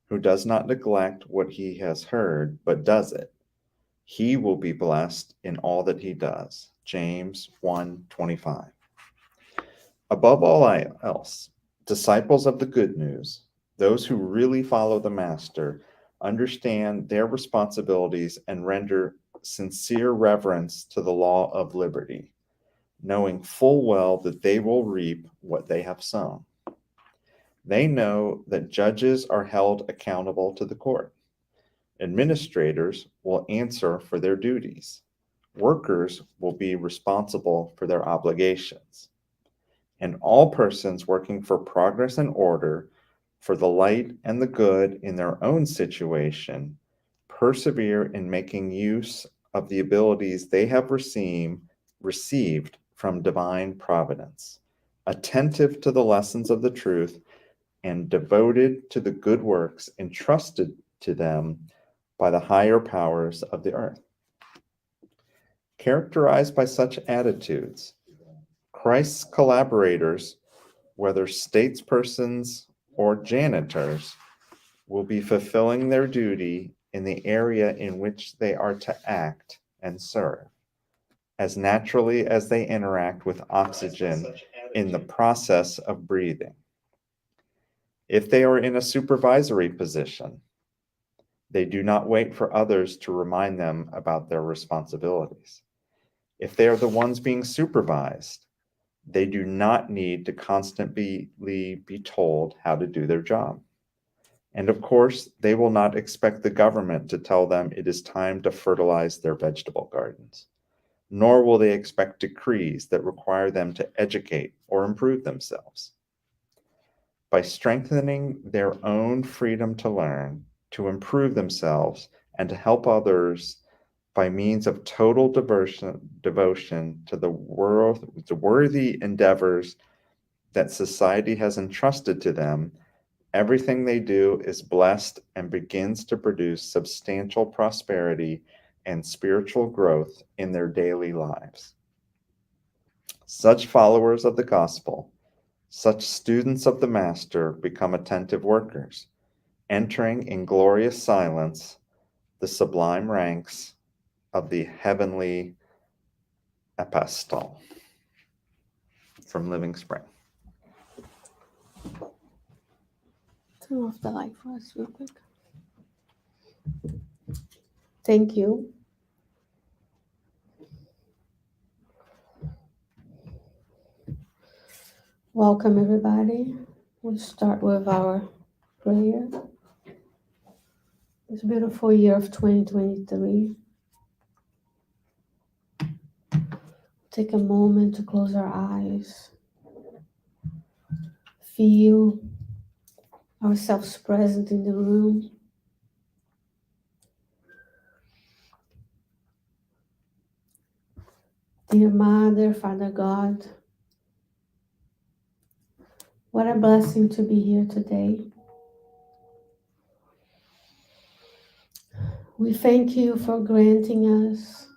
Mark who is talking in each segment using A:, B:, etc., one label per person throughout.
A: Who does not neglect what he has heard, but does it, he will be blessed in all that he does. James 1:25. Above all else, disciples of the good news, those who really follow the Master, understand their responsibilities and render sincere reverence to the law of liberty, knowing full well that they will reap what they have sown. They know that judges are held accountable to the court. Administrators will answer for their duties. Workers will be responsible for their obligations. And all persons working for progress and order, for the light and the good in their own situation, persevere in making use of the abilities they have received from divine providence, attentive to the lessons of the truth, and devoted to the good works entrusted to them by the higher powers of the earth. Characterized by such attitudes, Christ's collaborators, whether statespersons or janitors, will be fulfilling their duty in the area in which they are to act and serve, as naturally as they interact with oxygen in the process of breathing. If they are in a supervisory position, they do not wait for others to remind them about their responsibilities. If they are the ones being supervised, they do not need to constantly be told how to do their job. And of course, they will not expect the government to tell them it is time to fertilize their vegetable gardens, nor will they expect decrees that require them to educate or improve themselves. By strengthening their own freedom to learn, to improve themselves, and to help others by means of total devotion to the worthy endeavors that society has entrusted to them, everything they do is blessed and begins to produce substantial prosperity and spiritual growth in their daily lives. Such followers of the gospel, such students of the Master become attentive workers, entering in glorious silence the sublime ranks of the heavenly apostol. From Living Spring.
B: Turn off the light for us real quick. Thank you. Welcome, everybody. We'll start with our prayer. This beautiful year of 2023. Take a moment to close our eyes. Feel ourselves present in the room. Dear Mother, Father God, what a blessing to be here today. We thank you for granting us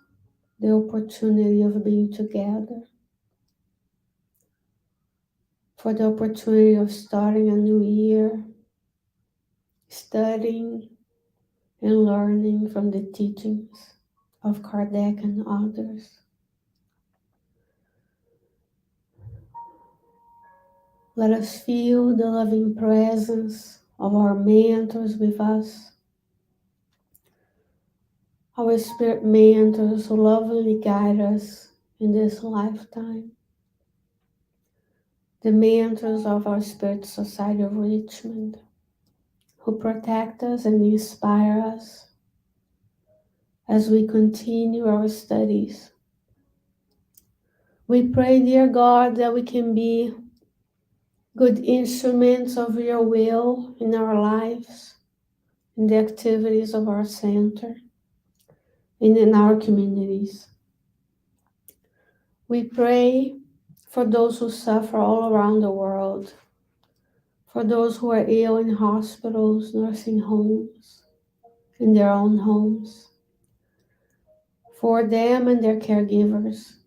B: the opportunity of being together, for the opportunity of starting a new year, studying and learning from the teachings of Kardec and others. Let us feel the loving presence of our mentors with us, our spirit mentors who lovingly guide us in this lifetime, the mentors of our Spirit Society of Richmond, who protect us and inspire us as we continue our studies. We pray, dear God, that we can be good instruments of your will in our lives, in the activities of our center, and in our communities. We pray for those who suffer all around the world, for those who are ill in hospitals, nursing homes, in their own homes, for them and their caregivers,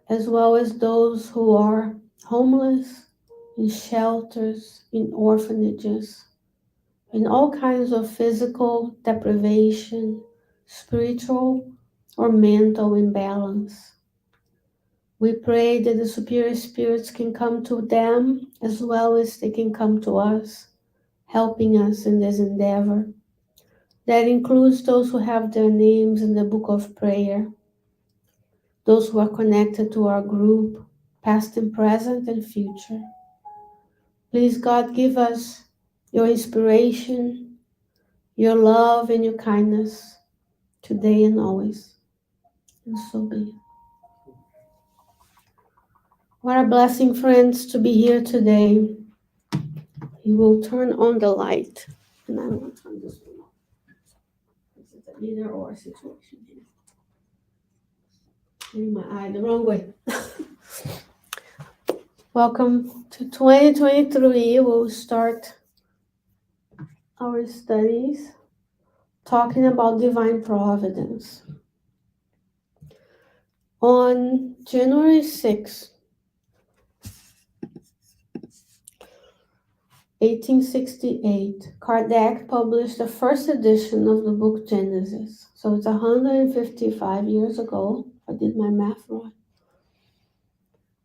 B: as well as those who are homeless, in shelters, in orphanages, in all kinds of physical deprivation, spiritual or mental imbalance. We pray that the superior spirits can come to them as well as they can come to us, helping us in this endeavor. That includes those who have their names in the book of prayer, those who are connected to our group, past and present and future. Please, God, give us your inspiration, your love, and your kindness today and always. And so be it. What a blessing, friends, to be here today. You will turn on the light. And I'm going to turn this one off. This is an either or situation here. Getting my eye the wrong way. Welcome to 2023. We'll start our studies talking about divine providence. On January 6, 1868, Kardec published the first edition of the book Genesis. So it's 155 years ago, if I did my math right.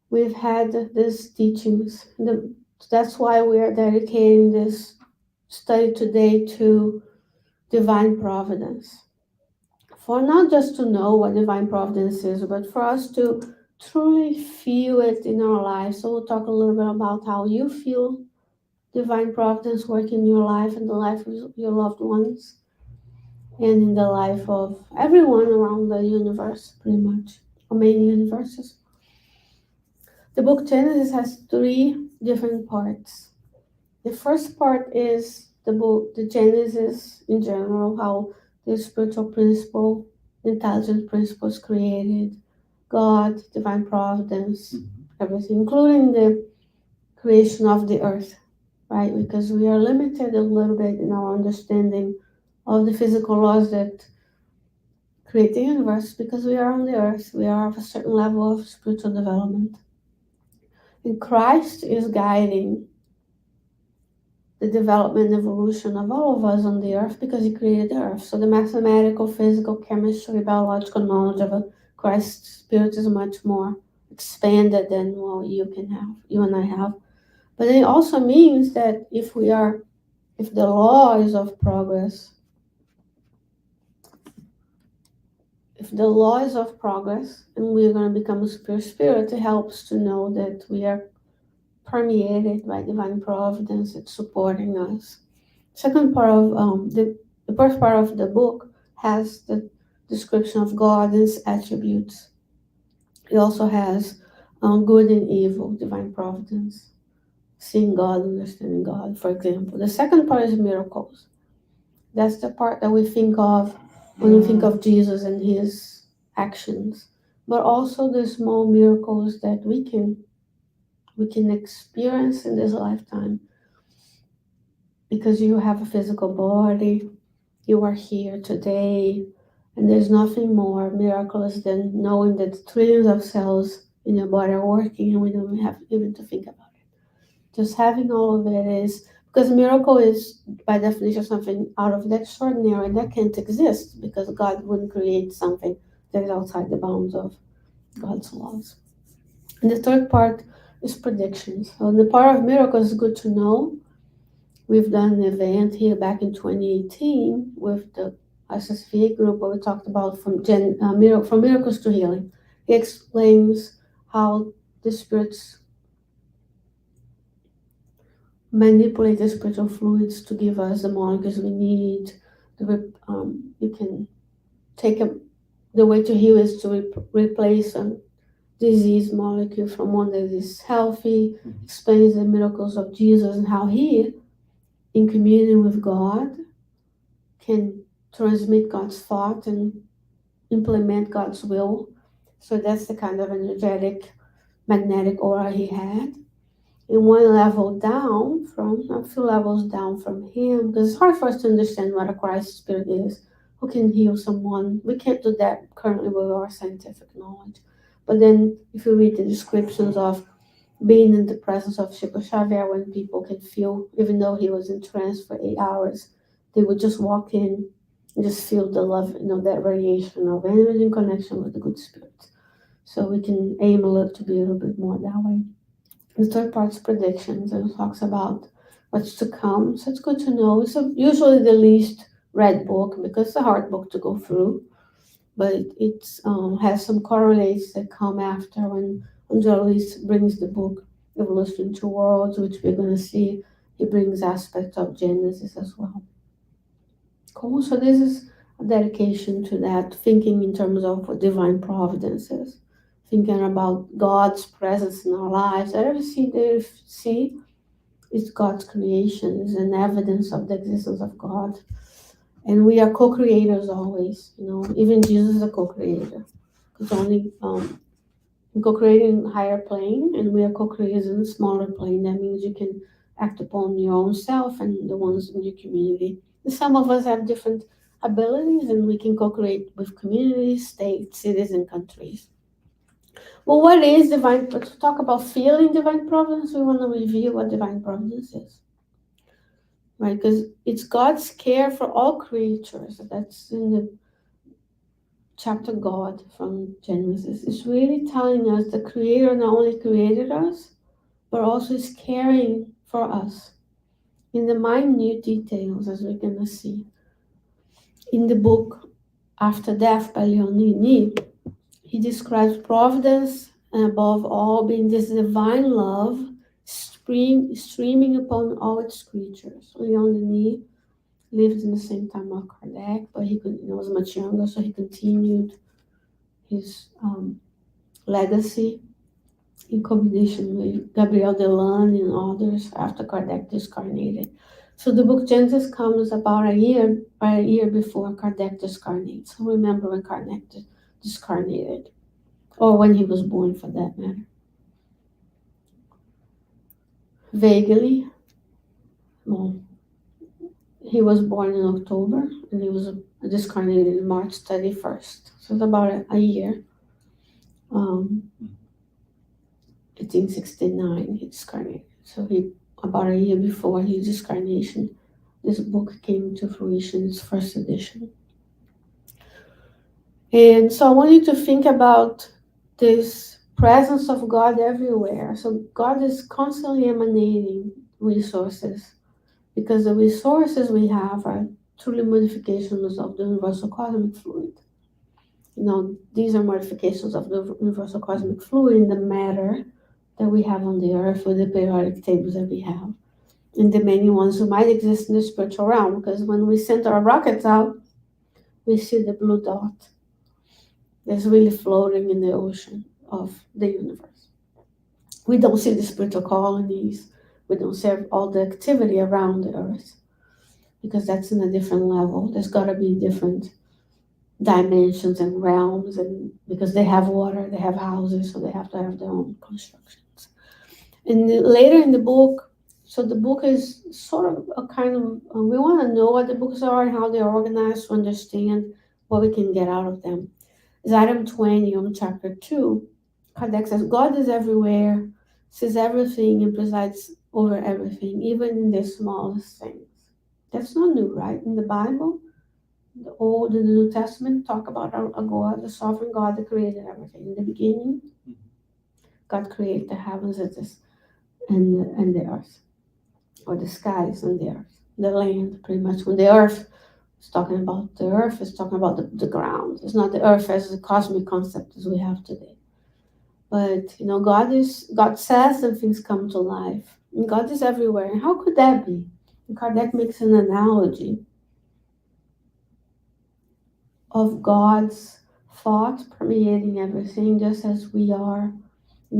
B: We've had these teachings. That's why we are dedicating this study today to divine providence. For not just to know what divine providence is, but for us to truly feel it in our lives. So we'll talk a little bit about how you feel divine providence work in your life and the life of your loved ones and in the life of everyone around the universe, pretty much, or many universes. The book Genesis has 3 different parts. The first part is the Genesis in general, how the spiritual principle, the intelligent principle is created, God, divine providence, everything, including the creation of the earth, right? Because we are limited a little bit in our understanding of the physical laws that create the universe because we are on the earth. We are of a certain level of spiritual development. And Christ is guiding the development and evolution of all of us on the earth because he created the earth. So the mathematical, physical, chemistry, biological knowledge of a Christ spirit is much more expanded than what you and I have. But it also means that if the law is of progress, and we're going to become a superior spirit, it helps to know that we are permeated by divine providence. It's supporting us. Second part of the first part of the book has the description of God and his attributes. It also has good and evil, divine providence, seeing God, understanding God, for example. The second part is miracles. That's the part that we think of when we think of Jesus and his actions, but also the small miracles that we can experience in this lifetime. Because you have a physical body, you are here today, and there's nothing more miraculous than knowing that trillions of cells in your body are working and we don't have even to think about it. Just having all of it is, because miracle is by definition something out of the extraordinary that can't exist because God wouldn't create something that is outside the bounds of God's laws. And the third part is predictions. So the part of miracles is good to know. We've done an event here back in 2018 with the SSVA group where we talked about from miracles to healing. He explains how the spirits manipulate the spiritual fluids to give us the molecules we need. You can the way to heal is to replace a disease molecule from one that is healthy. Explains the miracles of Jesus and how he, in communion with God, can transmit God's thought and implement God's will. So that's the kind of energetic, magnetic aura he had. And one level down from, a few levels down from him, because it's hard for us to understand what a Christ spirit is, who can heal someone. We can't do that currently with our scientific knowledge. But then if you read the descriptions of being in the presence of Chico Xavier when people can feel, even though he was in trance for 8 hours, they would just walk in and just feel the love, that radiation of energy in connection with the good spirit. So we can aim a little to be a little bit more that way. The third part's predictions, and it talks about what's to come. So it's good to know. It's usually the least read book because it's a hard book to go through, but it has some correlates that come after when Angelo Luis brings the book Evolution to Worlds, which we're going to see. He brings aspects of Genesis as well. Cool. So this is a dedication to that, thinking in terms of what divine providence is, thinking about God's presence in our lives. Everything they see is God's creation, is an evidence of the existence of God. And we are co-creators always, even Jesus is a co-creator. Because only co-creating higher plane, and we are co-creators in a smaller plane. That means you can act upon your own self and the ones in your community. Some of us have different abilities, and we can co-create with communities, states, cities, and countries. Well, what is divine? To talk about feeling divine providence, we want to review what divine providence is, right? Because it's God's care for all creatures. That's in the chapter God from Genesis. It's really telling us the Creator not only created us, but also is caring for us in the minute details, as we're going to see. In the book After Death by Leonini, he describes providence and above all being this divine love streaming upon all its creatures. Leonini lived in the same time as Kardec, but he was much younger, so he continued his legacy in combination with Gabriel Delan and others after Kardec discarnated. So the book Genesis comes about a year before Kardec discarnated. So remember when Kardec discarnated, or when he was born for that matter. Vaguely, well, he was born in October and he was discarnated in March 31st. So it's about a year. 1869 he discarnated. So about a year before his discarnation, this book came to fruition, its first edition. And so I want you to think about this presence of God everywhere. So God is constantly emanating resources, because the resources we have are truly modifications of the universal cosmic fluid. These are modifications of the universal cosmic fluid in the matter that we have on the earth, with the periodic tables that we have, and the many ones who might exist in the spiritual realm. Because when we send our rockets out, we see the blue dot that's really floating in the ocean of the universe. We don't see the spiritual colonies. We don't see all the activity around the earth, because that's in a different level. There's got to be different dimensions and realms, and because they have water, they have houses, so they have to have their own constructions. And later in the book, so the book is sort of a kind of, we want to know what the books are and how they're organized to understand what we can get out of them. Is item 20 on chapter 2. Kardec says, God is everywhere, sees everything, and presides over everything, even in the smallest things. That's not new, right? In the Bible, the Old and the New Testament talk about a God, the sovereign God that created everything. In the beginning, God created the heavens and the earth, or the skies and the earth, the land, pretty much. When the earth is talking about the earth, it's talking about the ground. It's not the earth as a cosmic concept as we have today. But God says and things come to life. And God is everywhere. And how could that be? And Kardec makes an analogy of God's thought permeating everything, just as we are.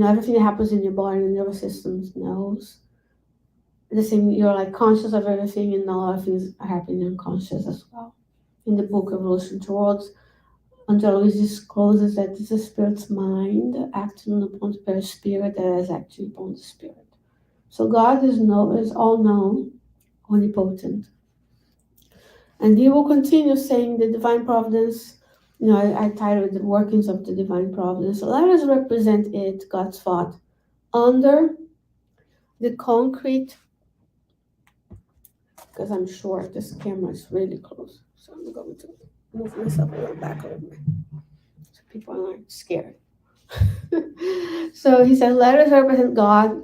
B: Everything that happens in your body and nervous system knows. The same, you're like conscious of everything, and a lot of things are happening unconscious as well. In the book Evolution to Worlds, Angelo Luis discloses that it's the spirit's mind acting upon the spirit that is acting upon the spirit. So God is all-known, omnipotent. And he will continue saying the divine providence, I titled it The Workings of the Divine Providence. Let us represent it, God's thought, under the concrete, because I'm short, this camera is really close. So I'm going to move myself a little back a little bit so people aren't scared. So he said, letters represent God,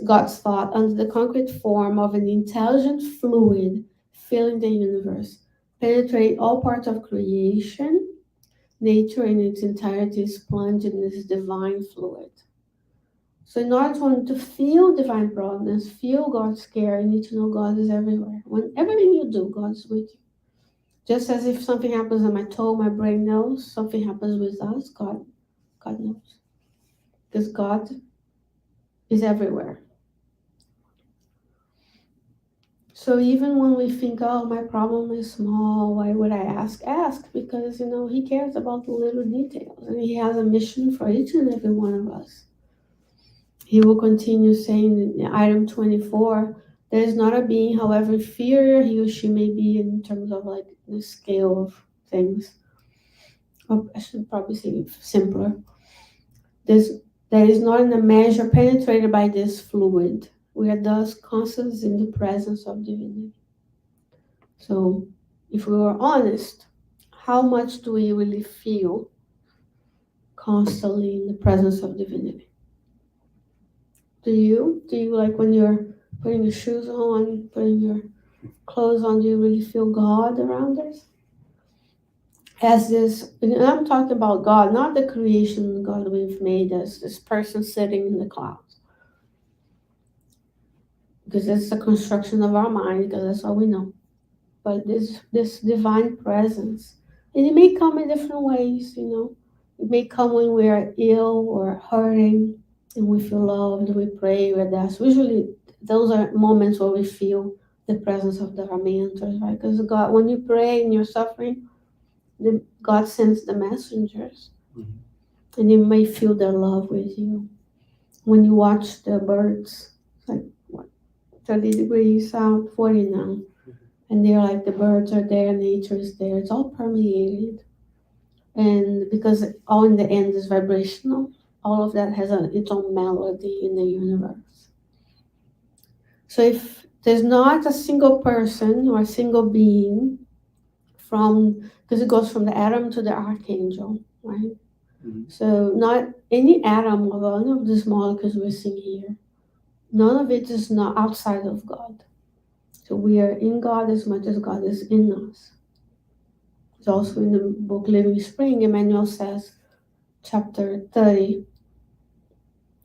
B: God's thought, under the concrete form of an intelligent fluid filling the universe, penetrating all parts of creation. Nature in its entirety is plunged in this divine fluid. So in order to feel divine providence, feel God's care, you need to know God is everywhere. When everything you do, God's with you. Just as if something happens on my toe, my brain knows. Something happens with us, God knows. Because God is everywhere. So even when we think, oh, my problem is small, why would I ask? Ask, because, he cares about the little details. And he has a mission for each and every one of us. He will continue saying in item 24, there is not a being, however inferior he or she may be in terms of like the scale of things. Or I should probably say simpler. There is not in a measure penetrated by this fluid. We are thus constantly in the presence of divinity. So if we were honest, how much do we really feel constantly in the presence of divinity? Do you like when you're putting your shoes on, putting your clothes on, do you really feel God around us? As this, and I'm talking about God, not the creation God we've made as this person sitting in the clouds. Because it's the construction of our mind, because that's all we know. But this divine presence, and it may come in different ways, It may come when we are ill or hurting, and we feel loved, we pray, we dance. Usually, those are moments where we feel the presence of our mentors, right? Because God, when you pray and you're suffering, God sends the messengers, and you may feel their love with you. When you watch the birds, it's like 30 degrees out, 40 now, and they're like the birds are there, nature is there. It's all permeated, and because all in the end is vibrational, all of that has its own melody in the universe. So if there's not a single person or a single being because it goes from the atom to the archangel, right? Mm-hmm. So not any atom of any of these molecules we're seeing here, none of it is not outside of God. So we are in God as much as God is in us. It's also in the book Living Spring, Emmanuel says, chapter 30,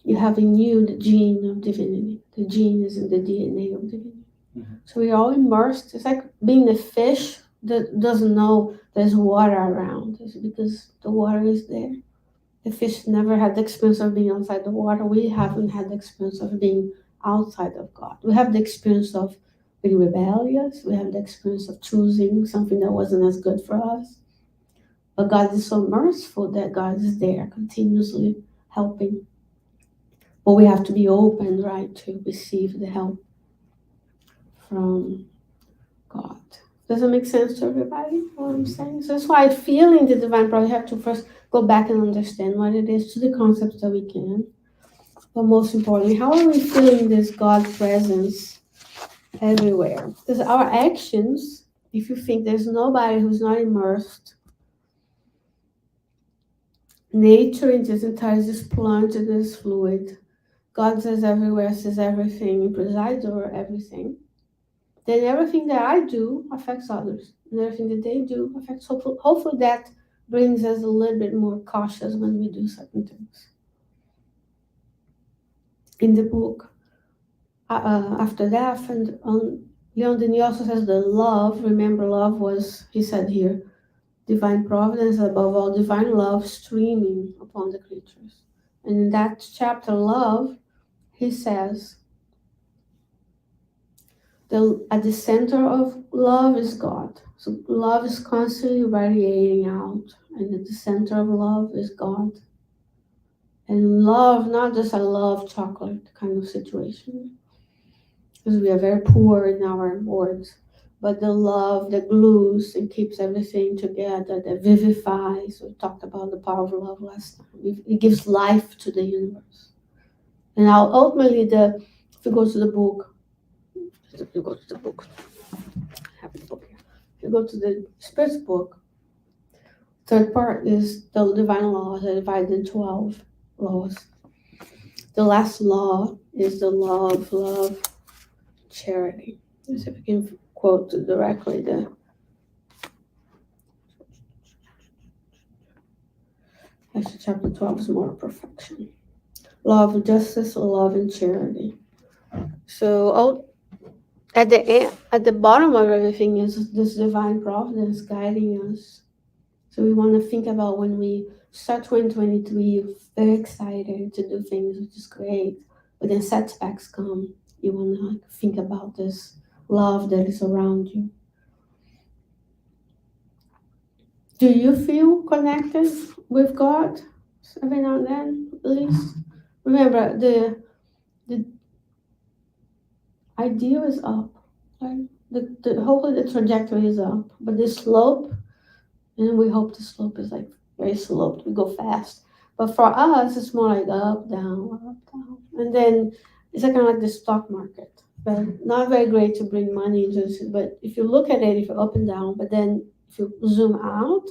B: you have in you the gene of divinity. The gene is in the DNA of divinity. Mm-hmm. So we're all immersed. It's like being a fish that doesn't know there's water around. It's because the water is there. The fish never had the experience of being outside the water. We haven't had the experience of being outside of God. We have the experience of being rebellious. We have the experience of choosing something that wasn't as good for us. But God is so merciful that God is there continuously helping. But we have to be open, right, to receive the help from God. Does it make sense to everybody, what I'm saying? So that's why feeling the divine power, you have to first go back and understand what it is to the concepts that we can. But most importantly, how are we feeling this God presence everywhere? Because our actions, if you think there's nobody who's not immersed, nature in its entirety is plunged in this fluid. God says everywhere, says everything, and presides over everything. Then everything that I do affects others. And everything that they do affects, hopefully that brings us a little bit more cautious when we do certain things. In the book, after that, and Leon Denis also says the love, remember love was, he said here, divine providence, above all divine love streaming upon the creatures. And in that chapter, love, he says, at the center of love is God. So love is constantly radiating out, and at the center of love is God. And love, not just a love chocolate kind of situation, because we are very poor in our words, but the love that glues and keeps everything together, that vivifies. We talked about the power of love last time. It gives life to the universe. And now ultimately, if you go to the book, if you go to the book, I have the book here. If you go to the Spirit's book, third part is the divine laws are divided in 12 laws. The last law is the law of love, charity. Let's see if I can quote directly the actually chapter 12 is moral perfection. Law of justice, love, and charity. So at the end, at the bottom of everything is this divine providence guiding us. So we want to think about when we start 2023, very excited to do things, which is great. But then setbacks come. You want to think about this love that is around you. Do you feel connected with God every now and then, at least? Remember, the ideal is up, right? Hopefully the trajectory is up, but the slope, and we hope the slope is like very sloped. We go fast, but for us, it's more like up, down, and then it's like kind of like the stock market. But not very great to bring money into this. But if you look at it, if you're up and down, but then if you zoom out,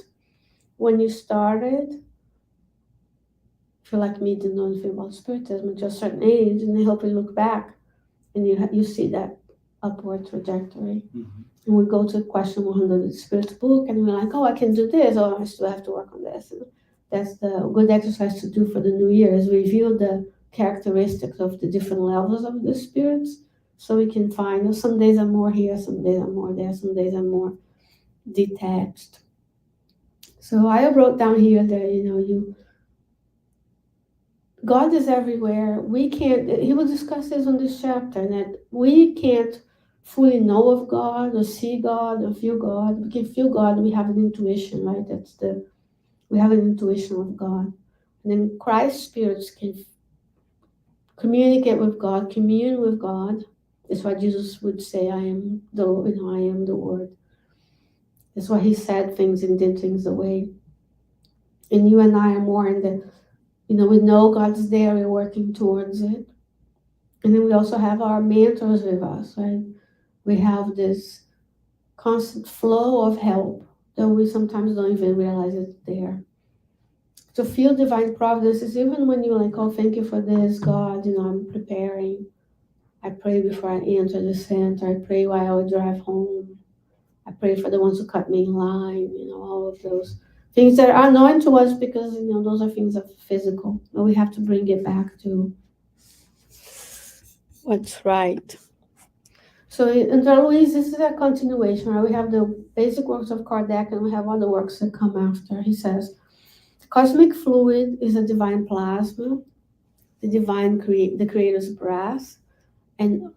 B: when you started, if you're like me, didn't know anything about spiritism until a certain age, and they help you look back, and you see that upward trajectory.
C: Mm-hmm.
B: And we go to question 100 of the Spirit's book, and we're like, oh, I can do this, or I still have to work on this. And that's the good exercise to do for the new year, is review the characteristics of the different levels of the spirits, so we can find, some days I'm more here, some days I'm more there, some days I'm more detached. So I wrote down here that, God is everywhere. We can't, he will discuss this on this chapter, that we can't fully know of God or see God or feel God. We can feel God, we have an intuition, right? We have an intuition of God. And then Christ's spirits can communicate with God, commune with God. That's why Jesus would say, I am the Word. That's why he said things and did things the way. And you and I are more in the, we know God's there, we're working towards it. And then we also have our mentors with us, right? We have this constant flow of help that we sometimes don't even realize it's there. To feel divine providence is even when you're like, oh, thank you for this, God, I'm preparing. I pray before I enter the center. I pray while I drive home. I pray for the ones who cut me in line, all of those things that are known to us because, those are things of physical. But we have to bring it back to what's right. So in Louise, this is a continuation, right? We have the basic works of Kardec and we have other works that come after. He says, cosmic fluid is a divine plasma, the creator's breath,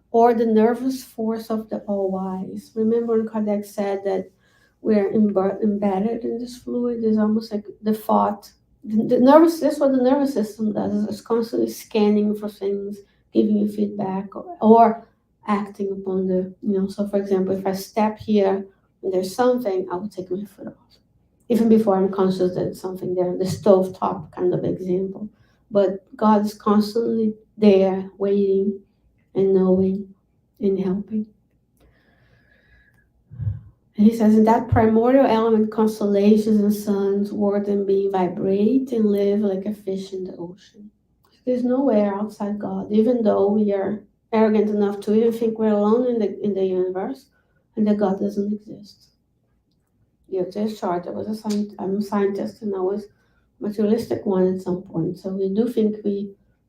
B: or the nervous force of the all-wise. Remember when Kardec said that we're embedded in this fluid? It's almost like the thought. That's what the nervous system does. It's constantly scanning for things, giving you feedback, or acting upon so for example, if I step here and there's something, I will take my foot off. Even before I'm conscious that it's something there, the stovetop kind of example. But God is constantly there, waiting and knowing and helping. And he says, in that primordial element, constellations and suns, world and being vibrate and live like a fish in the ocean. There's nowhere outside God, even though we are arrogant enough to even think we're alone in the universe and that God doesn't exist. There's chart. I'm a scientist and I was a materialistic one at some point. So we do think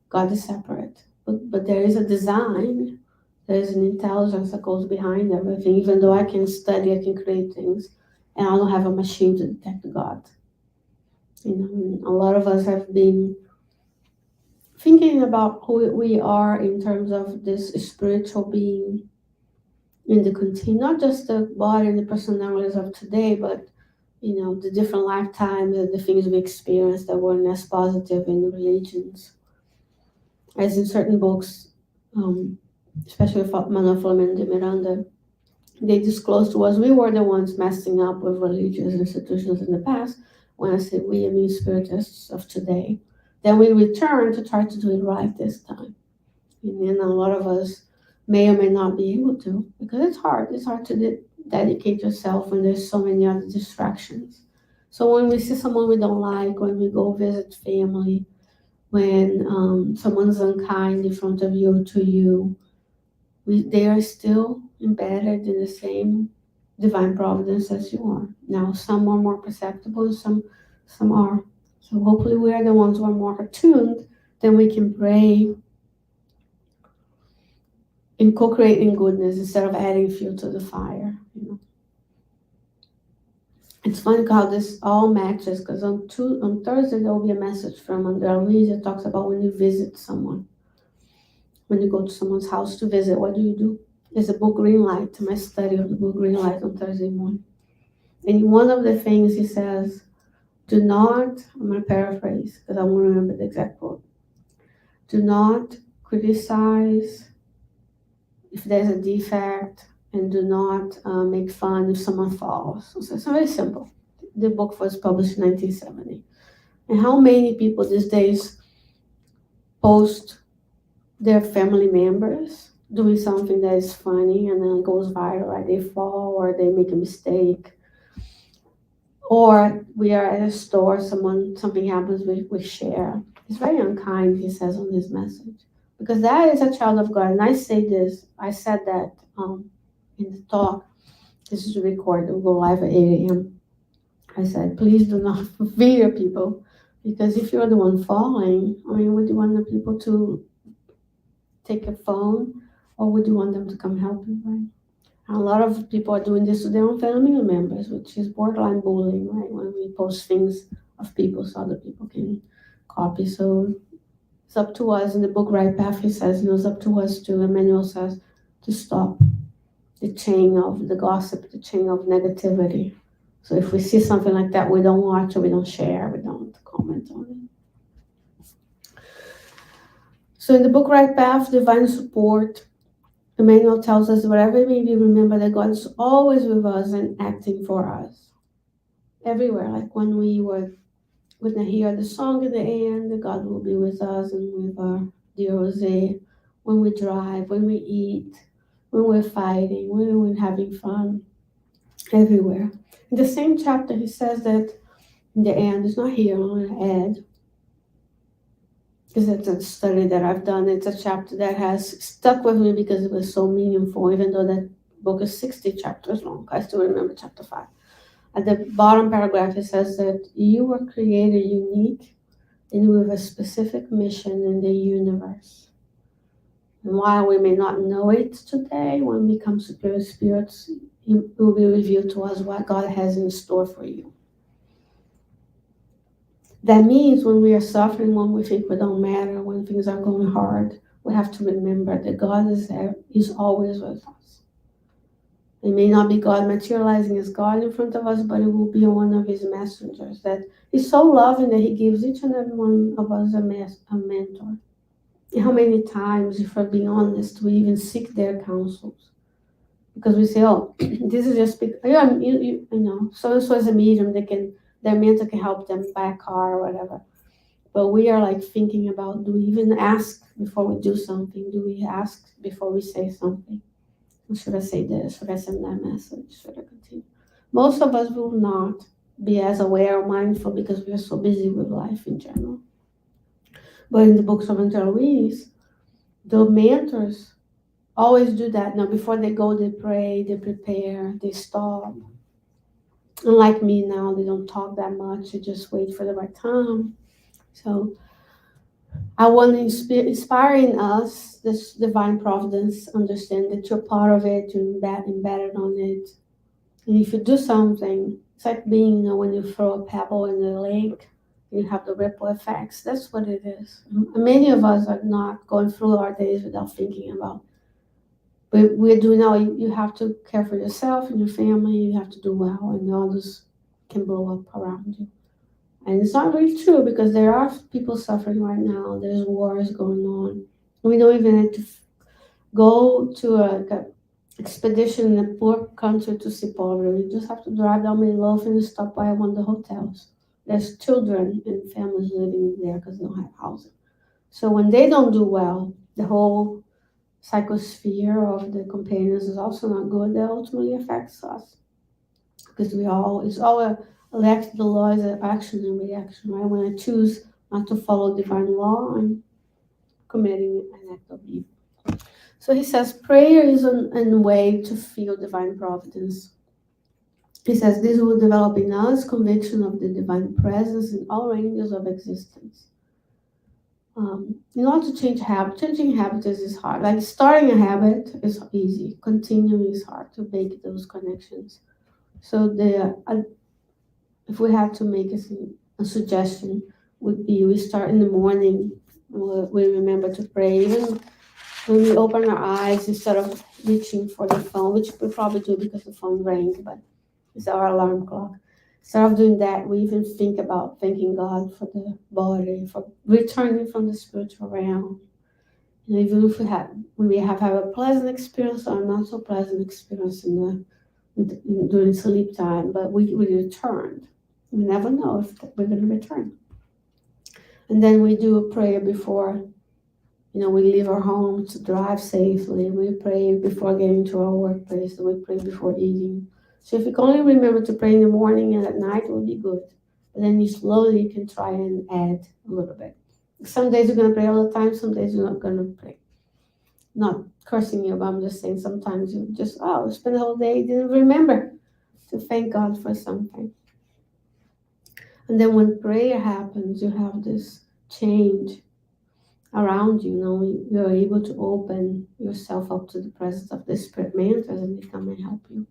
B: God is separate. But there is a design, there is an intelligence that goes behind everything. Even though I can study, I can create things, and I don't have a machine to detect God. A lot of us have been thinking about who we are in terms of this spiritual being in the not just the body and the personalities of today, but the different lifetimes and the things we experienced that weren't as positive in the religions. As in certain books, especially Manuel Filomeno de Miranda, they disclosed to us we were the ones messing up with religious institutions in the past. When I say we, I mean spiritists of today. Then we return to try to do it right this time. And then a lot of us may or may not be able to because it's hard. It's hard to dedicate yourself when there's so many other distractions. So when we see someone we don't like, when we go visit family, when someone's unkind in front of you or to you, they are still embedded in the same divine providence as you are. Now, some are more perceptible, some are. So hopefully, we are the ones who are more attuned. Then we can pray and co-create in goodness instead of adding fuel to the fire. It's funny how this all matches because on Thursday there will be a message from Andrea Luiz that talks about when you visit someone, when you go to someone's house to visit, what do you do? There's a book Green Light, my study of the book Green Light on Thursday morning. And one of the things he says, do not, I'm going to paraphrase because I won't remember the exact quote, do not criticize if there's a defect and do not make fun if someone falls. So it's very simple. The book was published in 1970. And how many people these days post their family members doing something that is funny and then it goes viral, right? They fall or they make a mistake. Or we are at a store, something happens, we share. It's very unkind, he says on his message. Because that is a child of God. And I said that in the talk. This is recorded, we'll go live at 8 a.m. I said, please do not fear people. Because if you're the one falling, would you want the people to take a phone or would you want them to come help you, right? And a lot of people are doing this to their own family members, which is borderline bullying, right? When we post things of people so other people can copy. So it's up to us. In the book Right Path, he says, it's up to us to, Emmanuel says, to stop the chain of the gossip, the chain of negativity. So if we see something like that, we don't watch or we don't share, we don't comment on it. So in the book Right Path, Divine Support, Emmanuel tells us whatever it may be, remember that God is always with us and acting for us. Everywhere, like when we were going to hear the song at the end, God will be with us and with our dear Jose. When we drive, when we eat, when we're fighting, when we're having fun, everywhere. In the same chapter, he says that in the end, it's not here, I'm going to add, because it's a study that I've done. It's a chapter that has stuck with me because it was so meaningful, even though that book is 60 chapters long. I still remember chapter 5. At the bottom paragraph, it says that you were created unique and with a specific mission in the universe. And while we may not know it today, when we become superior spirits, it will be revealed to us what God has in store for you. That means when we are suffering, when we think we don't matter, when things are going hard, we have to remember that God is there, He's always with us. It may not be God materializing as God in front of us, but it will be one of His messengers that He's so loving that He gives each and every one of us a mentor. And how many times, if we're being honest, we even seek their counsels? Because we say, oh, this is just, so and so is a medium, their mentor can help them buy a car or whatever. But we are like thinking about, do we even ask before we do something? Do we ask before we say something? Should I say this? Should I send that message? Should I continue? Most of us will not be as aware or mindful because we are so busy with life in general. But in the books of Andrea Luiz, the mentors always do that. Now, before they go, they pray, they prepare, they stop. Unlike me now, they don't talk that much. They just wait for the right time. So I want to inspire in us this divine providence, understand that you're part of it, you're embedded on it. And if you do something, it's like being, when you throw a pebble in the lake, you have the ripple effects. That's what it is. Many of us are not going through our days without thinking about. But we're doing now, you have to care for yourself and your family, you have to do well, and others can blow up around you. And it's not really true because there are people suffering right now. There's wars going on. We don't even have to go to a expedition in a poor country to see poverty. You just have to drive down Midlothian and stop by one of the hotels. There's children and families living there because they don't have housing. So when they don't do well, The whole psychosphere of the companions is also not good. That ultimately affects us because it's all the law is an action and reaction, right? When I choose not to follow divine law, I'm committing an act of evil. So he says prayer is a way to feel divine providence. He says this will develop in us conviction of the divine presence in all ranges of existence. In order to change habit, changing habits is hard. Like starting a habit is easy. Continuing is hard to make those connections. So if we have to make a suggestion, would be we start in the morning. We remember to pray even when we open our eyes instead of reaching for the phone, which we probably do because the phone rang, but it's our alarm clock. Instead of doing that, we even think about thanking God for the body, for returning from the spiritual realm. And even if when we have had a pleasant experience or not so pleasant experience during sleep time, but we returned. We never know if we're going to return. And then we do a prayer before, we leave our home to drive safely. We pray before getting to our workplace. We pray before eating. So if you can only remember to pray in the morning and at night, it will be good. But then you slowly can try and add a little bit. Some days you're going to pray all the time. Some days you're not going to pray. Not cursing you, but I'm just saying sometimes you just, spend the whole day, didn't remember to thank God for something. And then when prayer happens, you have this change around you. You're able to open yourself up to the presence of the spirit mantras, and they come and help you.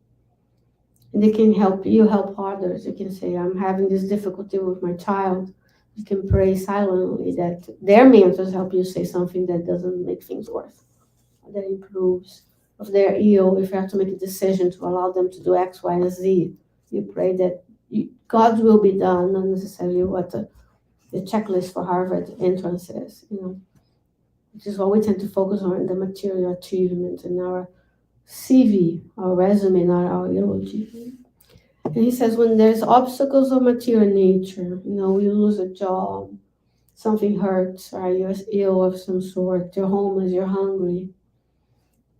B: And they can help you help others. You can say, I'm having this difficulty with my child. You can pray silently that their mantras help you say something that doesn't make things worse, that improves. If they're ill, if you have to make a decision to allow them to do X, Y, and Z, you pray that God's will be done, not necessarily what the checklist for Harvard entrance is, which is what we tend to focus on, the material achievement in our CV, our resume, not our eulogy. And he says when there's obstacles of material nature, we lose a job, something hurts, or you're ill of some sort, you're homeless, you're hungry.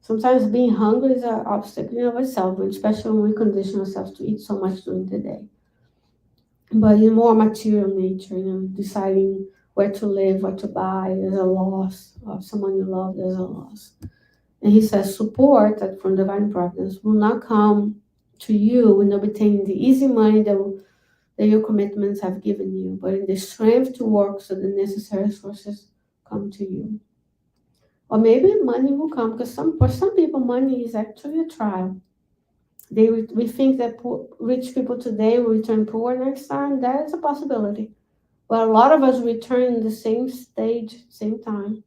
B: Sometimes being hungry is an obstacle in of itself, especially when we condition ourselves to eat so much during the day. But in more material nature, deciding where to live, what to buy, is a loss. Of someone you love, there's a loss. And he says support that from divine providence will not come to you in obtaining the easy money that your commitments have given you, but in the strength to work so the necessary sources come to you. Or maybe money will come because for some people money is actually a trial. We think that rich people today will return poor next time. That is a possibility. But a lot of us return in the same stage, same time,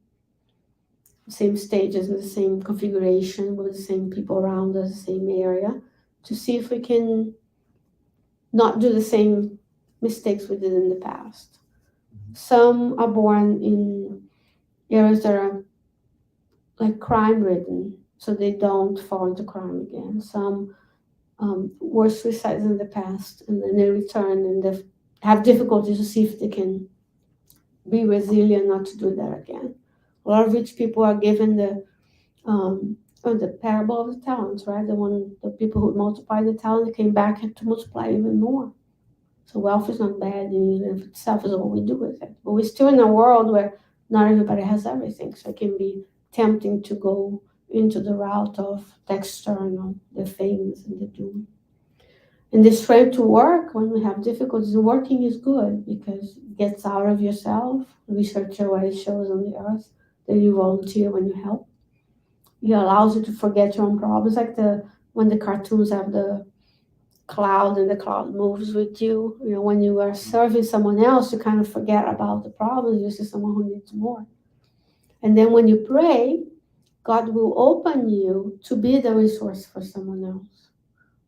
B: same stages, in the same configuration, with the same people around us, the same area, to see if we can not do the same mistakes we did in the past. Some are born in areas that are like crime ridden, so they don't fall into crime again. Some were suicides in the past, and then they return and they have difficulty to see if they can be resilient not to do that again. A lot of rich people are given the parable of the talents, right? The people who multiplied the talent came back to multiply even more. So wealth is not bad in and of itself, is what we do with it. But we're still in a world where not everybody has everything, so it can be tempting to go into the route of the external, the things and the doing. And the strength to work when we have difficulties, working is good because it gets out of yourself. Research always shows on the earth that you volunteer when you help. It allows you to forget your own problems, like when the cartoons have the cloud and the cloud moves with you. When you are serving someone else, you kind of forget about the problems. You see someone who needs more. And then when you pray, God will open you to be the resource for someone else.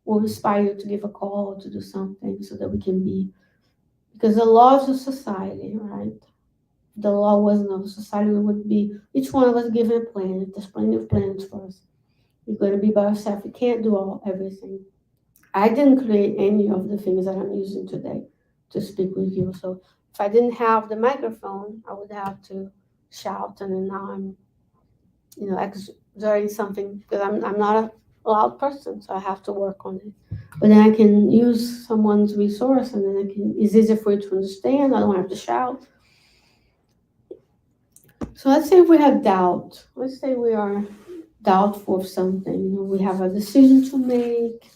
B: Will inspire you to give a call, to do something so that we can be. Because the laws of society, right? The law wasn't of society, it would be each one of us given a planet. There's plenty of planets for us. You're going to be by yourself. You can't do everything. I didn't create any of the things that I'm using today to speak with you. So if I didn't have the microphone, I would have to shout, and then now I'm exerting something because I'm not a loud person, so I have to work on it. But then I can use someone's resource, and then it's easier for you to understand. I don't have to shout. So let's say if we have doubt. Let's say we are doubtful of something. We have a decision to make.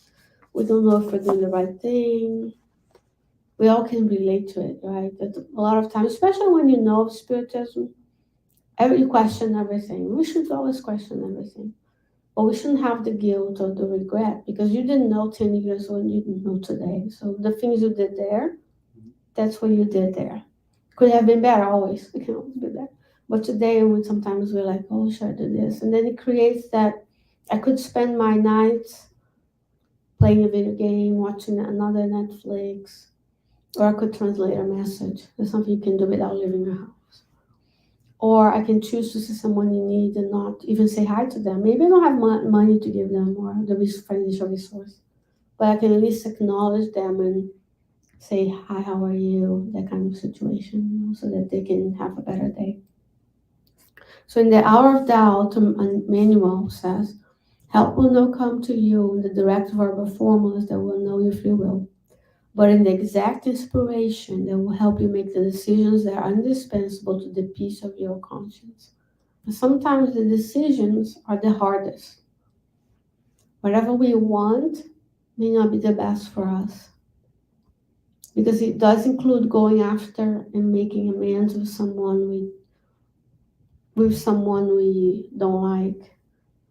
B: We don't know if we're doing the right thing. We all can relate to it, right? That a lot of times, especially when you know of Spiritism, you question everything. We should always question everything. But we shouldn't have the guilt or the regret because you didn't know 10 years old, you didn't know today. So the things you did there, that's what you did there. Could have been better always. It can always be better. But today, when sometimes we're like, oh, should I do this? And then it creates that I could spend my nights playing a video game, watching another Netflix, or I could translate a message. That's something you can do without leaving your house. Or I can choose to see someone in need and not even say hi to them. Maybe I don't have money to give them or the financial resource, but I can at least acknowledge them and say, hi, how are you? That kind of situation, so that they can have a better day. So in the hour of doubt, Manuel says, help will not come to you in the direct verbal formulas that will know your free will, but in the exact inspiration that will help you make the decisions that are indispensable to the peace of your conscience. And sometimes the decisions are the hardest. Whatever we want may not be the best for us, because it does include going after and making amends with someone we don't like.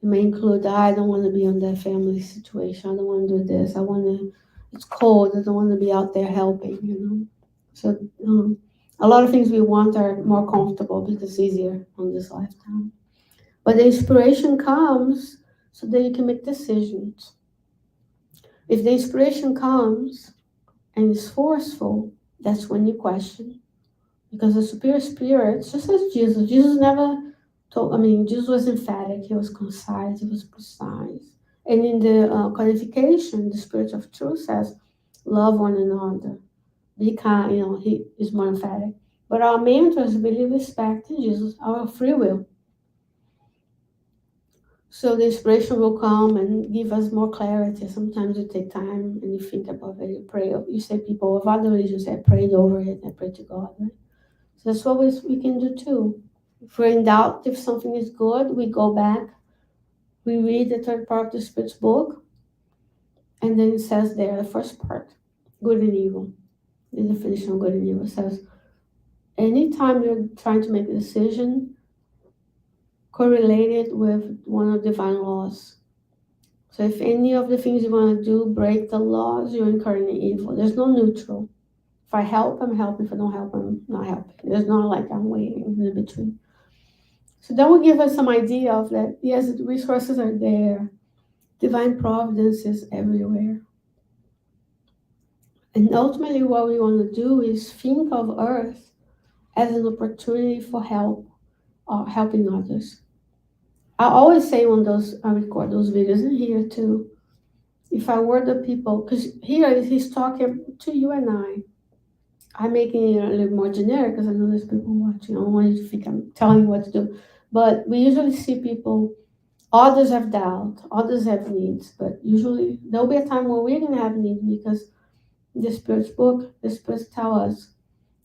B: It may include, I don't want to be in that family situation. I don't want to do this. It's cold. I don't want to be out there helping. So a lot of things we want are more comfortable because it's easier on this lifetime. But the inspiration comes so that you can make decisions. If the inspiration comes and is forceful, that's when you question. Because the superior spirit, just as Jesus never Jesus was emphatic, he was concise, he was precise. And in the qualification, the Spirit of Truth says, love one another. Be kind, he is more emphatic. But our mentors really respect in Jesus, our free will. So the inspiration will come and give us more clarity. Sometimes you take time and you think about it, you pray. You say people of other religions, I prayed over it, I prayed to God. Right? So that's what we can do too. If we're in doubt if something is good, we go back, we read the third part of the Spirit's book, and then it says there, the first part, good and evil. The definition of good and evil says, anytime you're trying to make a decision, correlate it with one of the divine laws. So if any of the things you want to do break the laws, you're incurring evil. There's no neutral. If I help, I'm helping. If I don't help, I'm not helping. There's not like I'm waiting in between. So that will give us some idea of that. Yes, the resources are there. Divine providence is everywhere. And ultimately, what we want to do is think of Earth as an opportunity for help or helping others. I always say when I record those videos in here too, if I were the people, because here he's talking to you and I'm making it a little more generic because I know there's people watching. I don't want you to think I'm telling you what to do. But we usually see people, others have doubt, others have needs, but usually there'll be a time where we're going to have needs because the Spirit's book, the Spirits tell us,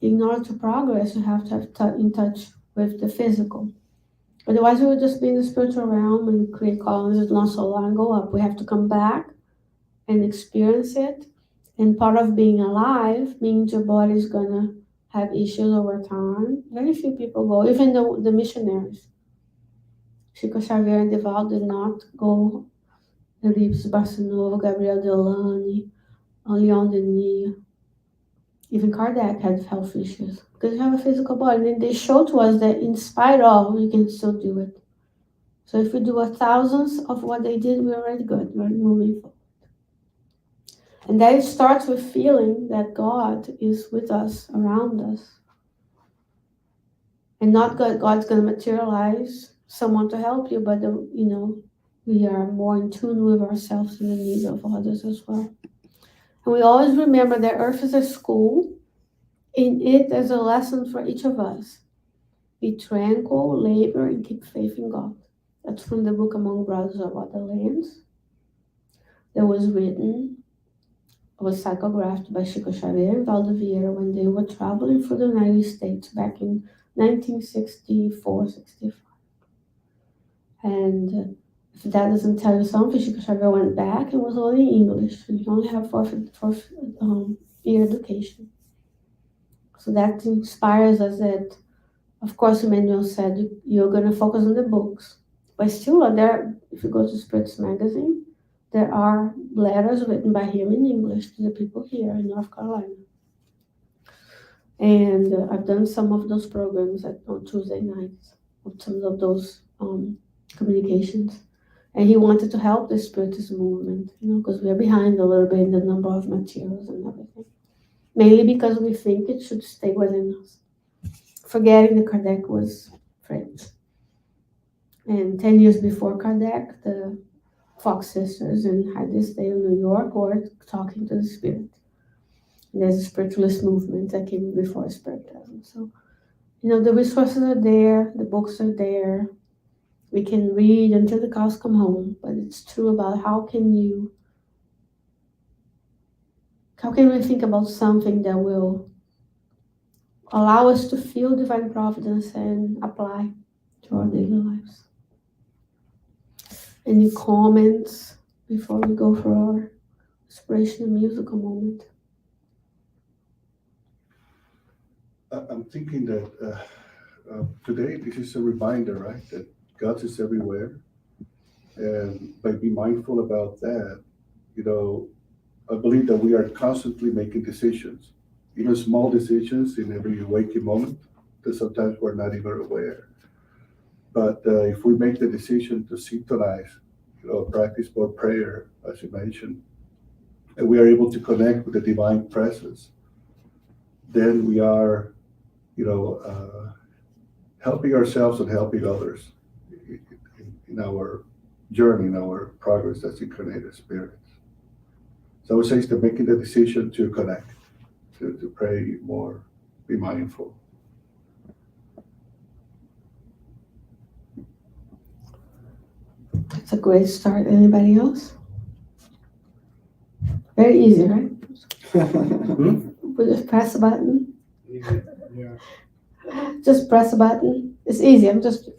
B: in order to progress, you have to have in touch with the physical. Otherwise, we would just be in the spiritual realm and create colonies that not so long go up. We have to come back and experience it. And part of being alive means your body is going to have issues over time. Very few people go, even the missionaries. Chico Xavier and Deval did not go. Elips Barcelona, Gabriel Delany, Leon Denis, even Kardec had health issues because you have a physical body. And then they show to us that in spite of, you can still do it. So if we do 1,000th of what they did, we're already good. We're moving forward. And that it starts with feeling that God is with us, around us. And not God's going to materialize someone to help you, but we are more in tune with ourselves and the needs of others as well. And we always remember that Earth is a school. In it, there's a lesson for each of us. Be tranquil, labor, and keep faith in God. That's from the book Among Brothers of Other Lands. That was written, was psychographed by Chico Xavier and Valdo Vieira when they were traveling through the United States back in 1964, 65. And if that doesn't tell you something, Chico Xavier went back and was only English. And he only had fourth year education. So that inspires us that, of course, Emmanuel said you're going to focus on the books. But still, there, if you go to Spiritist magazine, there are letters written by him in English to the people here in North Carolina. And I've done some of those programs on Tuesday nights, of some of those communications. And he wanted to help the Spiritist movement, because we're behind a little bit in the number of materials and everything. Mainly because we think it should stay within us. Forgetting that Kardec was French. And 10 years before Kardec, the Fox sisters in Hydesville, New York, were talking to the Spirit. And there's a spiritualist movement that came before Spiritism. So, the resources are there, the books are there. We can read until the cows come home, but it's true about how can we think about something that will allow us to feel divine providence and apply to our daily lives. Any comments before we go for our inspirational musical moment?
C: I'm thinking that today this is a reminder, right, that God is everywhere. And by being mindful about that, I believe that we are constantly making decisions, even small decisions in every waking moment that sometimes we're not even aware. But if we make the decision to synchronize, practice more prayer, as you mentioned, and we are able to connect with the divine presence, then we are, helping ourselves and helping others in our journey, in our progress as incarnated spirits. So I would say it's the making the decision to connect, to pray more, be mindful.
B: That's a great start. Anybody else? Very easy, right? We just press a button.
D: Yeah.
B: Just press a button. It's easy. I'm just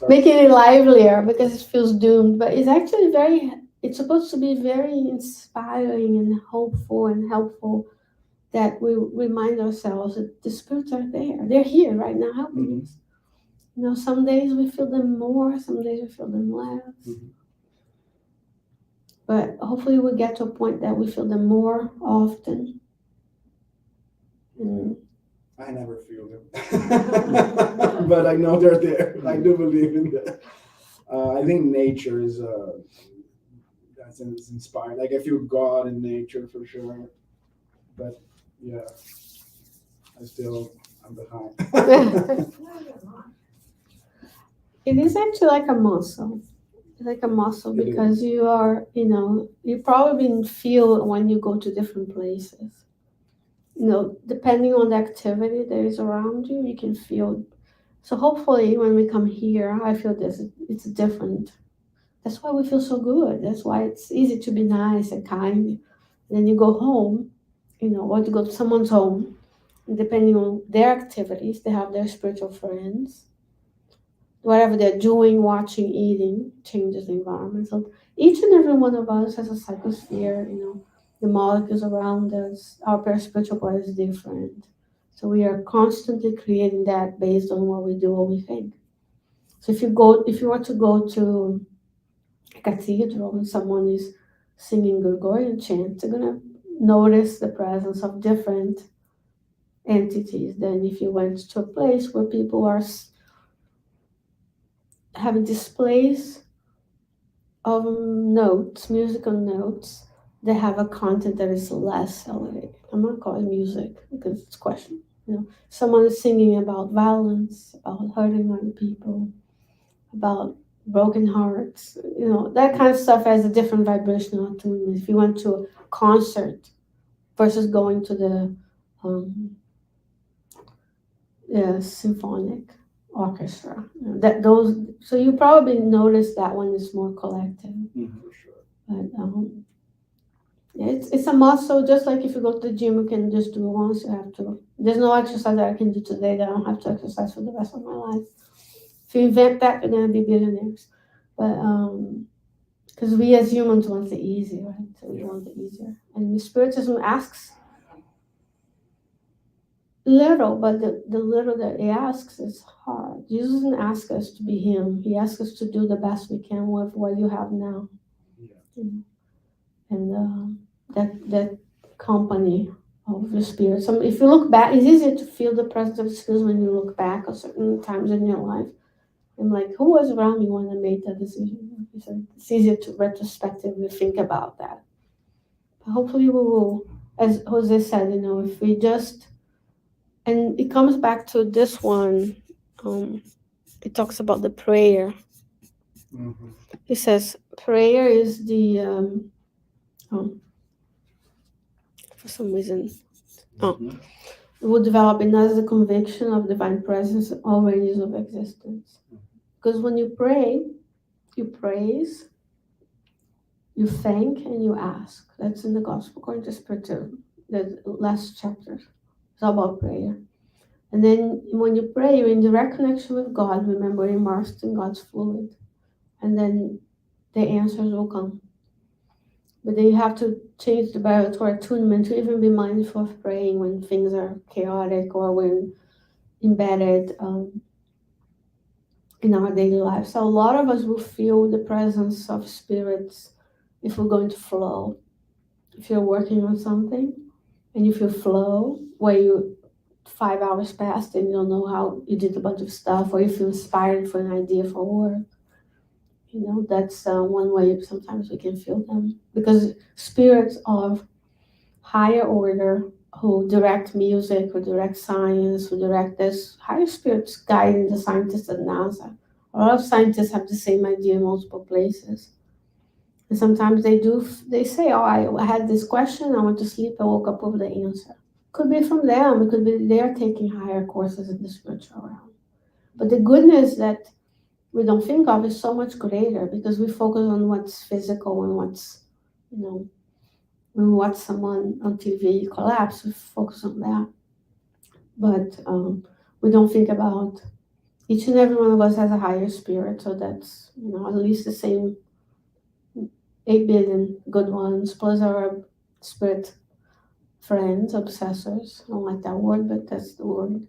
B: making it livelier because it feels doomed, but it's actually it's supposed to be very inspiring and hopeful and helpful that we remind ourselves that the spirits are there. They're here right now helping us. Some days we feel them more, some days we feel them less. But hopefully we get to a point that we feel them more often.
D: I never feel them, but I know they're there. I do believe in that. I think nature is that's inspired. Like I feel God in nature for sure, but yeah, I'm behind.
B: It is actually like a muscle. It's like a muscle because you are, you probably feel when you go to different places. Depending on the activity that is around you, you can feel. So hopefully when we come here, I feel this, it's different. That's why we feel so good. That's why it's easy to be nice and kind. And then you go home, or to go to someone's home, and depending on their activities, they have their spiritual friends. Whatever they're doing, watching, eating, changes the environment. So each and every one of us has a psychosphere, the molecules around us, our spiritual body is different. So we are constantly creating that based on what we do, what we think. So if you were to go to a cathedral and someone is singing Gregorian chants, you're gonna notice the presence of different entities than if you went to a place where people are having displays of notes, musical notes, that have a content that is less elevated. I'm not calling music because it's question. Someone is singing about violence, about hurting other people, about broken hearts. That kind of stuff has a different vibrational attunement. If you went to a concert versus going to the symphonic orchestra. That those, so you probably notice that one is more collective.
D: For sure.
B: But it's a muscle. Just like if you go to the gym, you can just do it once. You have to. There's no exercise that I can do today that I don't have to exercise for the rest of my life. If you invent that, you're gonna be billionaires. But because we as humans want the easy, right? So we want the easier. And the Spiritism asks little, but the little that he asks is hard. Jesus doesn't ask us to be him. He asks us to do the best we can with what you have now.
D: Yeah.
B: And that company of the Spirit. So if you look back, it's easier to feel the presence of the Spirit when you look back at certain times in your life. And like, who was around me when I made that decision? It's easier to retrospectively think about that. But hopefully we will, as Jose said, if we just, and it comes back to this one, it talks about the prayer.
D: Mm-hmm.
B: It says prayer is the, for some reason, will develop in us the conviction of divine presence in all ranges of existence. Because when you pray, you praise, you thank, and you ask. That's in the Gospel according to Spiritist, the last chapter. It's all about prayer. And then when you pray, you're in direct connection with God. Remember, you're immersed in God's fluid. And then the answers will come. But then you have to change the vibratory attunement to even be mindful of praying when things are chaotic or when embedded in our daily life. So a lot of us will feel the presence of spirits if we're going to flow. If you're working on something and you feel flow, where 5 hours passed and you don't know how you did a bunch of stuff, or you feel inspired for an idea for work. That's one way sometimes we can feel them. Because spirits of higher order who direct music, who direct science, who direct this, higher spirits guiding the scientists at NASA. A lot of scientists have the same idea in multiple places. And sometimes they say, oh, I had this question, I went to sleep, I woke up with the answer. Could be from them, it could be they're taking higher courses in the spiritual realm. But the goodness that we don't think of is so much greater because we focus on what's physical and what's, when we watch someone on TV collapse, we focus on that. But we don't think about each and every one of us has a higher spirit, so that's, at least the same 8 billion good ones, plus our spirit friends, obsessors. I don't like that word, but that's the word.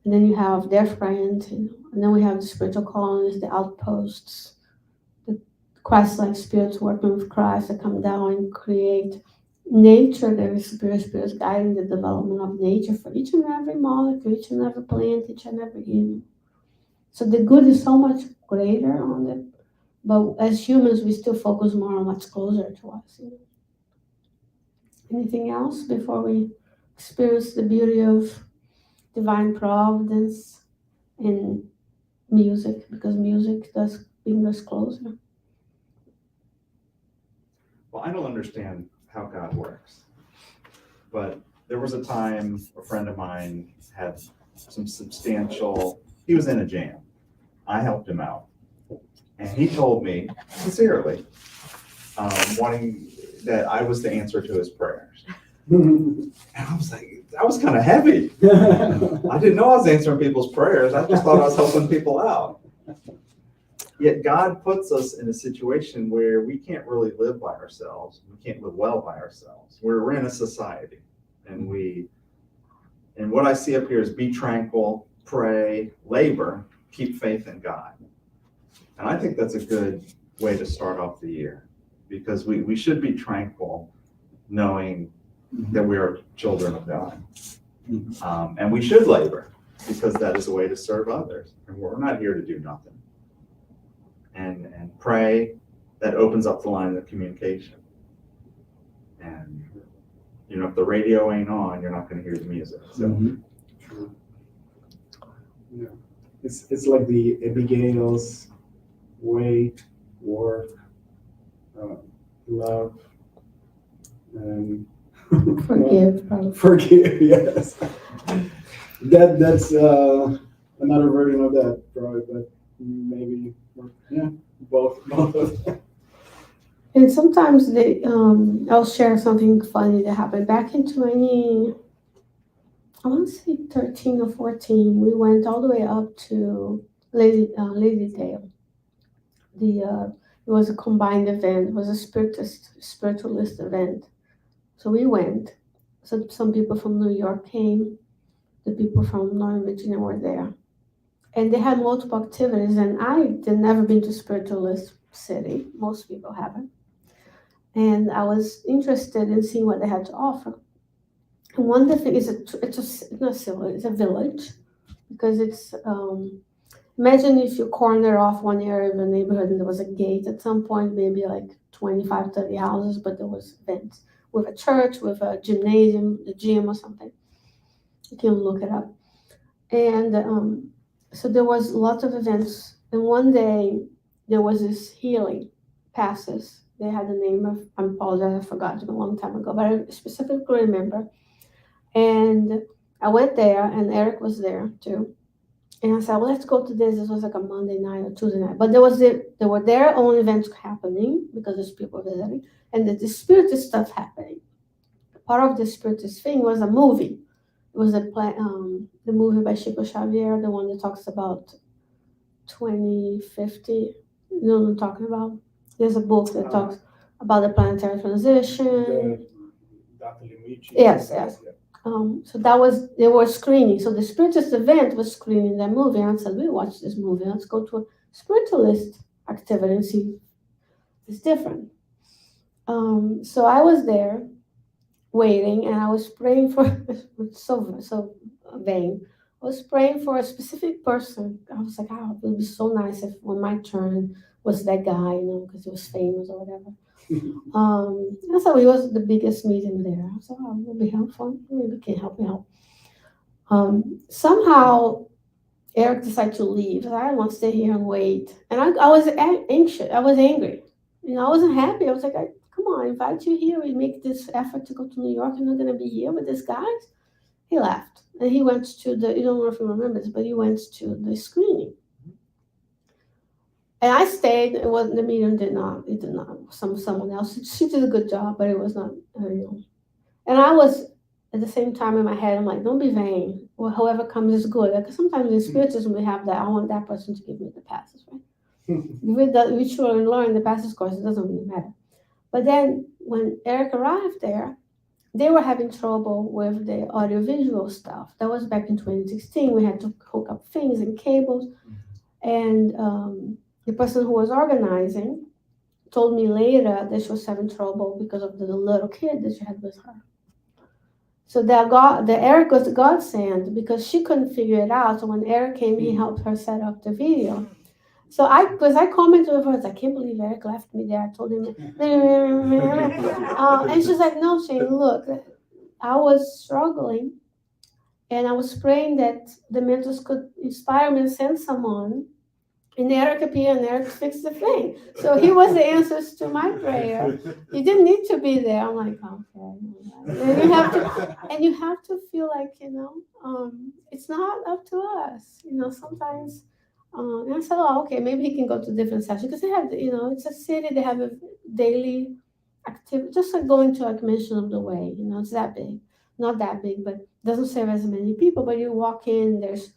B: And then you have their friends, and then we have the spiritual colonies, the outposts, the Christ-like spirits working with Christ that come down and create nature. There is spirits guiding the development of nature for each and every molecule, each and every plant, each and every animal. So the good is so much greater on it. But as humans, we still focus more on what's closer to us. Anything else before we experience the beauty of divine providence in music? Because music does bring us closer.
A: Well, I don't understand how God works, but there was a time a friend of mine had some substantial, he was in a jam. I helped him out. And he told me, sincerely, wanting that I was the answer to his prayers. And I was like, that was kind of heavy. I didn't know I was answering people's prayers. I just thought I was helping people out. Yet God puts us in a situation where we can't really live by ourselves. We can't live well by ourselves. We're in a society. And what I see up here is be tranquil, pray, labor, keep faith in God. And I think that's a good way to start off the year, because we should be tranquil, knowing that we are children of God. And we should labor, because that is a way to serve others. And we're not here to do nothing. And pray, that opens up the line of communication. And, if the radio ain't on, you're not going to hear the music. So.
D: True. Yeah. It's like the Abigail's wait, work, love, and
B: Forgive, probably.
D: forgive. Yes, that's another version of that, probably, but maybe, yeah, both of them.
B: And sometimes I'll share something funny that happened back in 20, I want to say 13 or 14. We went all the way up to Ladydale. It was a combined event. It was a spiritualist event. So we went. So some people from New York came. The people from Northern Virginia were there, and they had multiple activities. And I had never been to spiritualist city. Most people haven't, and I was interested in seeing what they had to offer. And one of the things is it's not silly. It's a village because it's imagine if you corner off one area of the neighborhood and there was a gate at some point, maybe like 25, 30 houses, but there was events with a church, with a gymnasium, a gym or something. You can look it up. And so there was lots of events. And one day there was this healing passes. They had the name of, I apologize, I forgot it a long time ago, but I specifically remember. And I went there and Eric was there too. And I said, well, let's go to this. This was like a Monday night or Tuesday night. But there were their own events happening because there's people visiting, and the spiritist stuff happening. Part of the spiritist thing was a movie. It was the movie by Chico Xavier, the one that talks about 2050. You know what I'm talking about? There's a book that talks about the planetary transition.
D: Dr. Limici.
B: Yes. So they were screening. So the Spiritist event was screening that movie. And I said, we watch this movie. Let's go to a spiritualist activity and see if it's different. So I was there waiting and I was praying for, so vain. I was praying for a specific person. I was like, oh, it would be so nice if when my turn was that guy, because he was famous or whatever. And so it was the biggest meeting there. I said, oh, it will be helpful. Maybe can help me out. Somehow Eric decided to leave. I said, I don't want to stay here and wait. And I was anxious. I was angry. I wasn't happy. I was like, come on, I invite you here. We make this effort to go to New York. I'm not going to be here with these guys. He left. And he went to you don't know if you remember this, but he went to the screening. And I stayed. It wasn't the medium. Did not. Someone else. She did a good job, but it was not. And I was at the same time in my head. I'm like, don't be vain. Well, whoever comes is good. Because sometimes in spiritism we have that. I want that person to give me the passes, right? We truly learn the passes course. It doesn't really matter. But then when Eric arrived there, they were having trouble with the audiovisual stuff. That was back in 2016. We had to hook up things and cables, and the person who was organizing told me later that she was having trouble because of the little kid that she had with her. So the Eric was the godsend because she couldn't figure it out. So when Eric came, he helped her set up the video. So I commented with her, I can't believe Eric left me there. I told him, and she's like, no, Shane, look, I was struggling, and I was praying that the mentors could inspire me and send someone. And Eric appeared, and Eric fixed the thing. So he was the answers to my prayer. You didn't need to be there. I'm like, okay. And you have to feel like, it's not up to us. Sometimes. And I said, oh, okay, maybe he can go to different sessions because they have, it's a city. They have a daily activity, just like going to a Mission of the Way. It's that big, not that big, but doesn't serve as many people. But you walk in, there's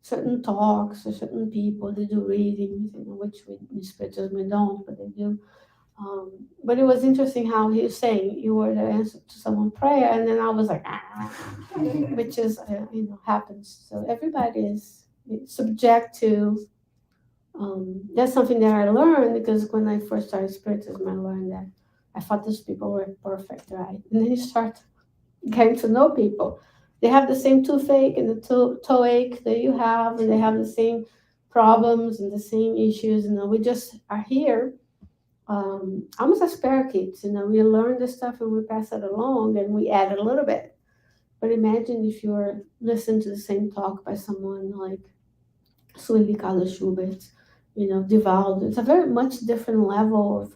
B: certain talks or certain people. They do readings, which we spiritualism we don't, but they do. But it was interesting how he was saying you were the answer to someone's prayer, and then I was like, which is happens. So everybody is subject to. That's something that I learned because when I first started spiritism, I learned that I thought these people were perfect, right? And then you start getting to know people. They have the same toothache and the toe ache that you have, and they have the same problems and the same issues. We just are here, almost as parakeets. We learn this stuff and we pass it along, and we add a little bit. But imagine if you were listening to the same talk by someone like Sueli Carla Schubert, Divaldo. It's a very much different level of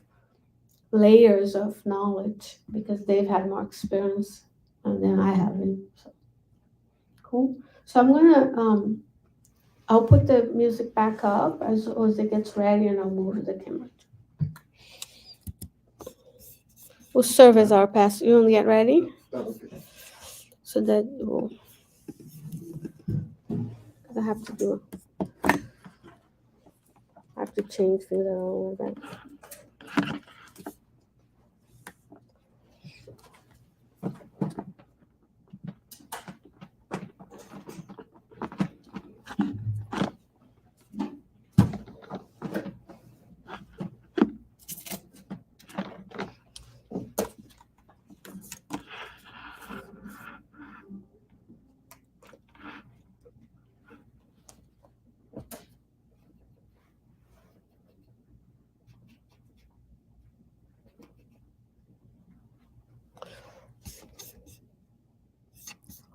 B: layers of knowledge because they've had more experience than I haven't. So cool. So I'm gonna I'll put the music back up as it gets ready, and I'll move the camera. We'll serve as our pastor. You want to get ready?
C: Okay.
B: So that we'll, I have to change things a little bit.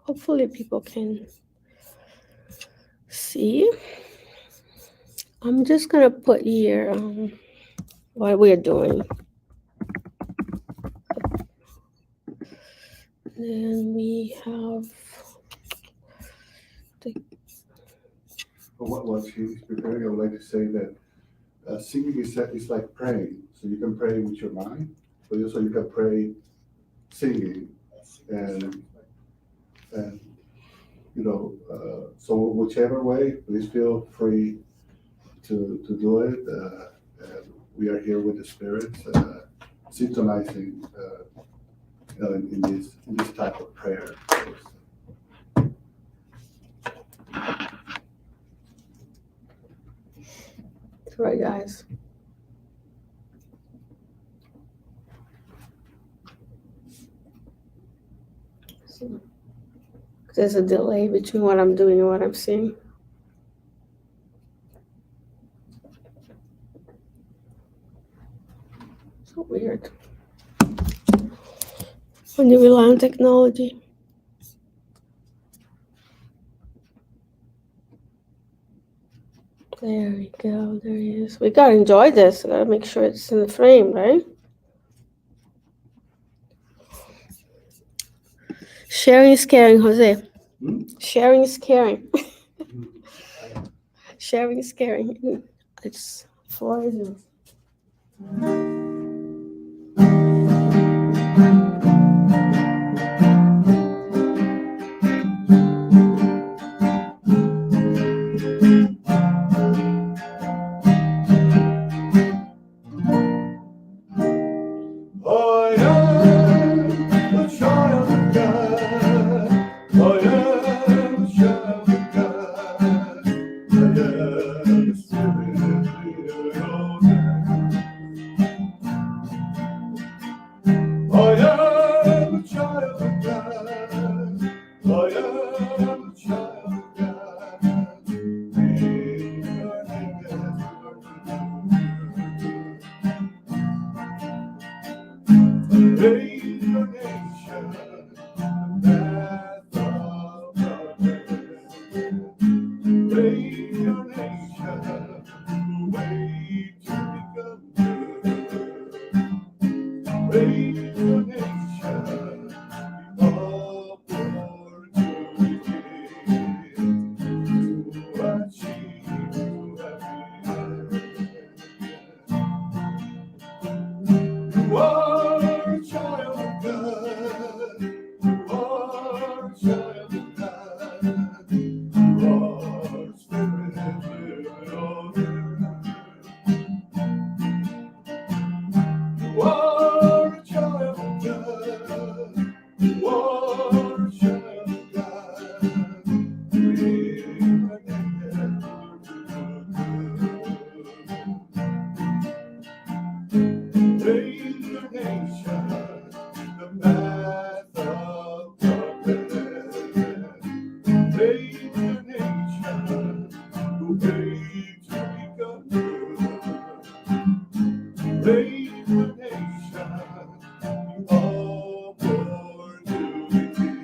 B: Hopefully people can see. I'm just gonna put here what we're doing. Then we have
C: What she's preparing, I would like to say that singing is like praying. So you can pray with your mind, but also you can pray singing, and so whichever way, please feel free to do it. And we are here with the spirits, synchronizing, in this type of prayer.
B: that's right, guys. So, there's a delay between what I'm doing and what I'm seeing. So weird. When you rely on technology. There we go. There he is. We gotta enjoy this. We gotta make sure it's in the frame, right? Sharing is caring, Jose. Sharing is caring. Sharing is caring. It's floor is yours.
C: I am a child of God. I am a child of God. I am a spirit living on earth. I am a child of God. I am a child of God. In your name, raise your nation, path of progress. Raise your nation, way to become good. Raise your nation, opportunity to achieve happiness. You are a child of God. You are a child of God. You are spirit living on earth. You are a child of God. You are a child of God. Bring again raise your nation, the path of progress. Raise your nation, the way to become good. Raise your nation, the opportunity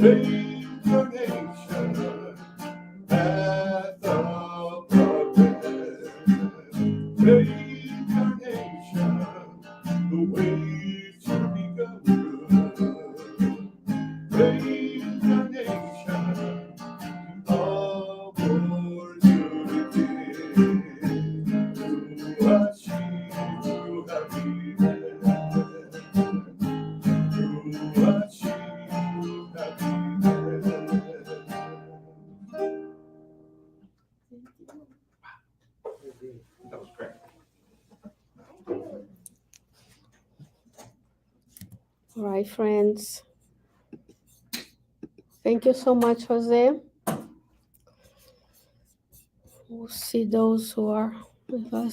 C: Reincarnation, path of progress. Reincarnation, the way to become good. Reincarnation, opportunity to achieve true happiness. To achieve happiness. That was great.
B: All right, friends. Thank you so much, Jose. We'll see those who are with us.